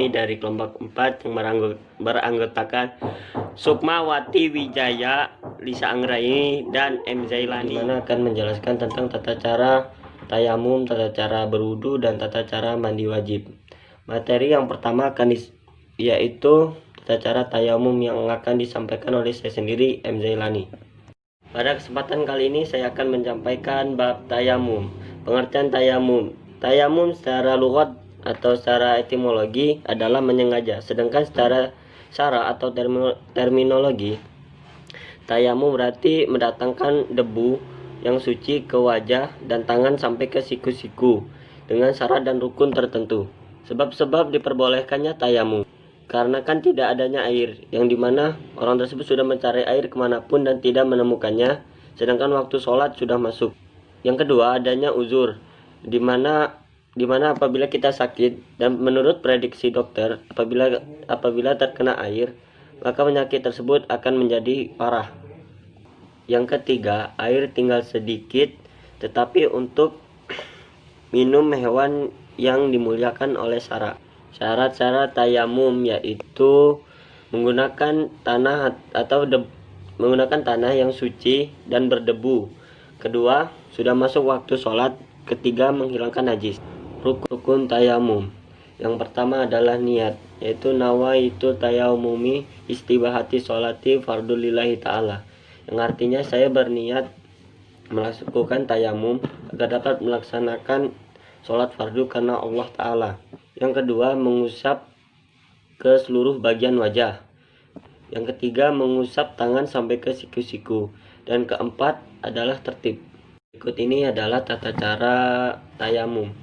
kami dari kelompok 4 yang beranggotakan Sukmawati Wijaya, Lisa Anggraini, dan M. Zailani, dimana akan menjelaskan tentang tata cara tayamum, tata cara berwudu, dan tata cara mandi wajib. Materi yang pertama yaitu tata cara tayamum yang akan disampaikan oleh saya sendiri, M. Zailani. Pada kesempatan kali ini saya akan menyampaikan bab tayamum. Pengertian tayamum. Tayamum secara lughat atau secara etimologi adalah menyengaja. Sedangkan secara syara atau terminologi, tayamum berarti mendatangkan debu yang suci ke wajah dan tangan sampai ke siku-siku dengan syarat dan rukun tertentu. Sebab-sebab diperbolehkannya tayamum, karena kan tidak adanya air, yang dimana orang tersebut sudah mencari air kemanapun dan tidak menemukannya, sedangkan waktu sholat sudah masuk. Yang kedua, adanya uzur, dimana apabila kita sakit dan menurut prediksi dokter, apabila terkena air, maka penyakit tersebut akan menjadi parah. Yang ketiga, air tinggal sedikit, tetapi untuk minum hewan yang dimuliakan oleh syara. Syarat-syarat tayamum yaitu menggunakan tanah menggunakan tanah yang suci dan berdebu. Kedua, sudah masuk waktu sholat. Ketiga, menghilangkan najis. Rukun tayamum. Yang pertama adalah niat, yaitu nawaitu tayamumi istibahati sholati fardulillahi ta'ala, yang artinya saya berniat melakukan tayamum agar dapat melaksanakan sholat fardu karena Allah Ta'ala. Yang kedua, mengusap ke seluruh bagian wajah. Yang ketiga, mengusap tangan sampai ke siku-siku. Dan keempat adalah tertib. Berikut ini adalah tata cara tayamum.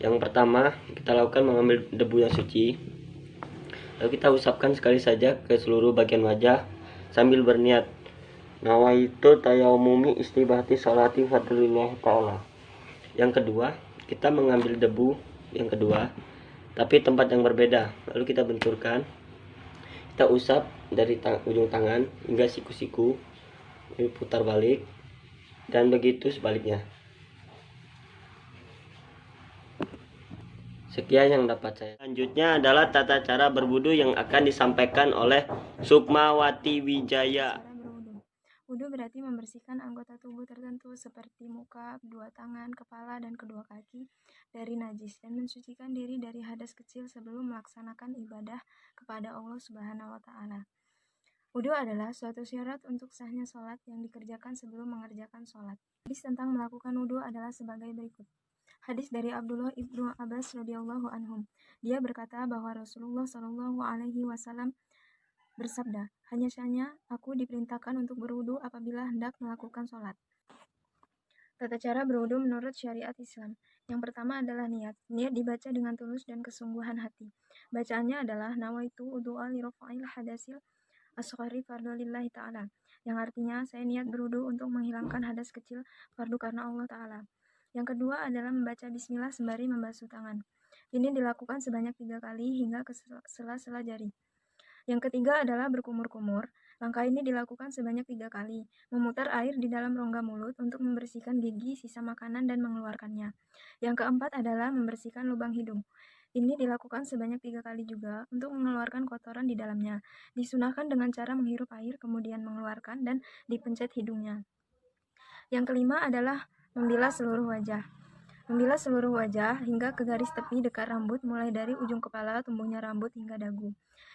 Yang pertama, kita lakukan mengambil debu yang suci, lalu kita usapkan sekali saja ke seluruh bagian wajah sambil berniat nawaitu tayamumi istibahati sholati fadlillahi ta'ala. Yang kedua, kita mengambil debu yang kedua, tapi tempat yang berbeda, lalu kita benturkan, kita usap dari ujung tangan hingga siku-siku, putar balik, dan begitu sebaliknya. Sekian yang dapat saya. Selanjutnya adalah tata cara berwudu yang akan disampaikan oleh Sukmawati Wijaya. Wudu berarti membersihkan anggota tubuh tertentu seperti muka, kedua tangan, kepala, dan kedua kaki dari najis dan mensucikan diri dari hadas kecil sebelum melaksanakan ibadah kepada Allah Subhanahu wa Ta'ala. Wudu adalah suatu syarat untuk sahnya sholat yang dikerjakan sebelum mengerjakan sholat. Hadis tentang melakukan wudu adalah sebagai berikut. Hadis dari Abdullah ibnu Abbas radhiyallahu anhum. Dia berkata bahwa Rasulullah Shallallahu alaihi wasallam bersabda, hanya aku diperintahkan untuk berwudu apabila hendak melakukan sholat. Tata cara berwudu menurut syariat Islam. Yang pertama adalah niat. Niat dibaca dengan tulus dan kesungguhan hati. Bacaannya adalah nawaitu wudu'a li rafa'il hadasil asghari fardulillahi ta'ala, yang artinya saya niat berwudu untuk menghilangkan hadas kecil fardu karena Allah Ta'ala. Yang kedua adalah membaca bismillah sembari membasuh tangan. Ini dilakukan sebanyak 3 kali hingga ke sela-sela jari. Yang ketiga adalah berkumur-kumur. Langkah ini dilakukan sebanyak 3 kali. Memutar air di dalam rongga mulut untuk membersihkan gigi, sisa makanan, dan mengeluarkannya. Yang keempat adalah membersihkan lubang hidung. Ini dilakukan sebanyak 3 kali juga untuk mengeluarkan kotoran di dalamnya. Disunahkan dengan cara menghirup air, kemudian mengeluarkan dan dipencet hidungnya. Yang kelima adalah membilas seluruh wajah. Membilas seluruh wajah hingga ke garis tepi dekat rambut, mulai dari ujung kepala, tumbuhnya rambut, hingga dagu.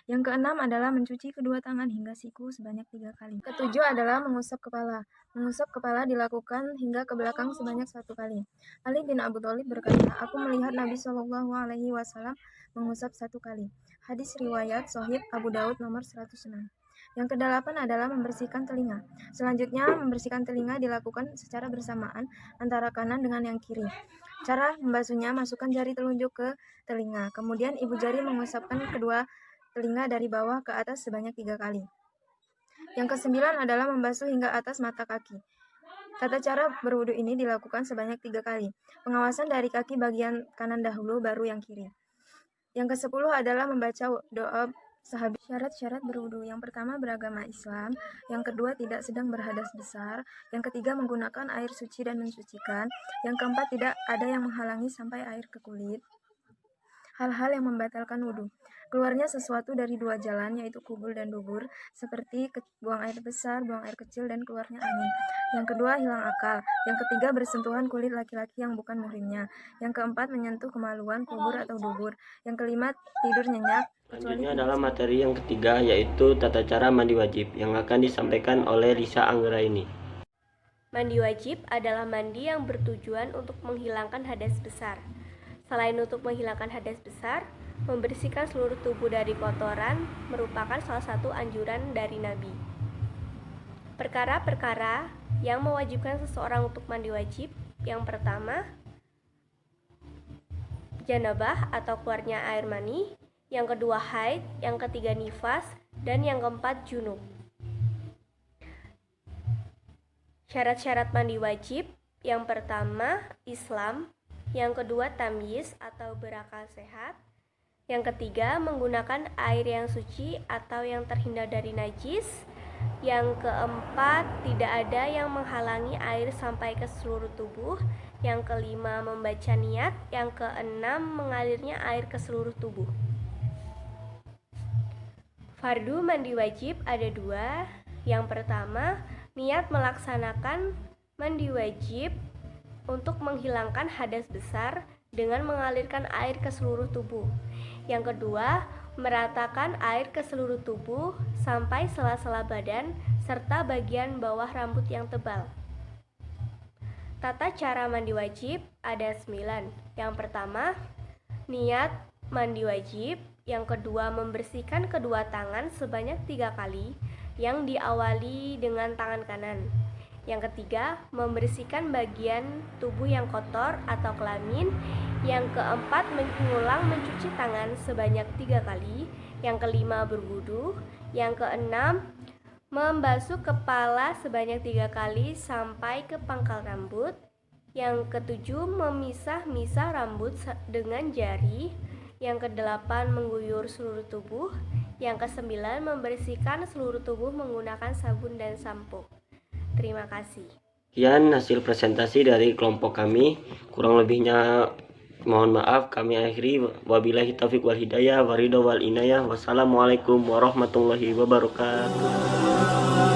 Yang keenam adalah mencuci kedua tangan hingga siku sebanyak 3 kali. Ketujuh adalah mengusap kepala. Mengusap kepala dilakukan hingga ke belakang sebanyak 1 kali. Ali bin Abu Thalib berkata, aku melihat Nabi Shallallahu alaihi wasallam mengusap 1 kali. Hadis riwayat Sahih Abu Daud nomor 106. Yang kedelapan adalah membersihkan telinga. Selanjutnya, membersihkan telinga dilakukan secara bersamaan antara kanan dengan yang kiri. Cara membasuhnya, masukkan jari telunjuk ke telinga. Kemudian ibu jari mengusapkan kedua telinga dari bawah ke atas sebanyak 3 kali. Yang kesembilan adalah membasuh hingga atas mata kaki. Tata cara berwudu ini dilakukan sebanyak 3 kali. Pengawasan dari kaki bagian kanan dahulu, baru yang kiri. Yang ke-10 adalah membaca doa sahabat. Syarat-syarat berwudu. Yang pertama, beragama Islam. Yang kedua, tidak sedang berhadas besar. Yang ketiga, menggunakan air suci dan mensucikan. Yang keempat, tidak ada yang menghalangi sampai air ke kulit. Hal-hal yang membatalkan wudhu. Keluarnya sesuatu dari dua jalan, yaitu kubul dan dubur, seperti buang air besar, buang air kecil, dan keluarnya angin. Yang kedua, hilang akal. Yang ketiga, bersentuhan kulit laki-laki yang bukan muhrimnya. Yang keempat, menyentuh kemaluan, kubur atau dubur. Yang kelima, tidur nyenyak. Selanjutnya adalah materi yang ketiga, yaitu tata cara mandi wajib, yang akan disampaikan oleh Lisa Anggraini. Mandi wajib adalah mandi yang bertujuan untuk menghilangkan hadas besar. Selain untuk menghilangkan hadas besar, membersihkan seluruh tubuh dari kotoran merupakan salah satu anjuran dari Nabi. Perkara-perkara yang mewajibkan seseorang untuk mandi wajib, yang pertama, janabah atau keluarnya air mani, yang kedua haid, yang ketiga nifas, dan yang keempat junub. Syarat-syarat mandi wajib, yang pertama Islam, yang kedua tamyiz atau berakal sehat, yang ketiga menggunakan air yang suci atau yang terhindar dari najis, yang keempat tidak ada yang menghalangi air sampai ke seluruh tubuh, yang kelima membaca niat, yang keenam mengalirnya air ke seluruh tubuh. Fardu mandi wajib ada dua. Yang pertama, niat melaksanakan mandi wajib untuk menghilangkan hadas besar dengan mengalirkan air ke seluruh tubuh. Yang kedua, meratakan air ke seluruh tubuh sampai sela-sela badan serta bagian bawah rambut yang tebal. Tata cara mandi wajib ada 9. Yang pertama, niat mandi wajib. Yang kedua, membersihkan kedua tangan sebanyak 3 kali yang diawali dengan tangan kanan. Yang ketiga, membersihkan bagian tubuh yang kotor atau kelamin. Yang keempat, mengulang mencuci tangan sebanyak 3 kali. Yang kelima, berwudu. Yang keenam, membasuh kepala sebanyak 3 kali sampai ke pangkal rambut. Yang ketujuh, memisah-misah rambut dengan jari. Yang kedelapan, mengguyur seluruh tubuh. Yang kesembilan, membersihkan seluruh tubuh menggunakan sabun dan sampo. Terima kasih. Sekian hasil presentasi dari kelompok kami. Kurang lebihnya mohon maaf. Kami akhiri. Wabillahi taufiq wal hidayah, waridho wal inayah. Wassalamualaikum warahmatullahi wabarakatuh.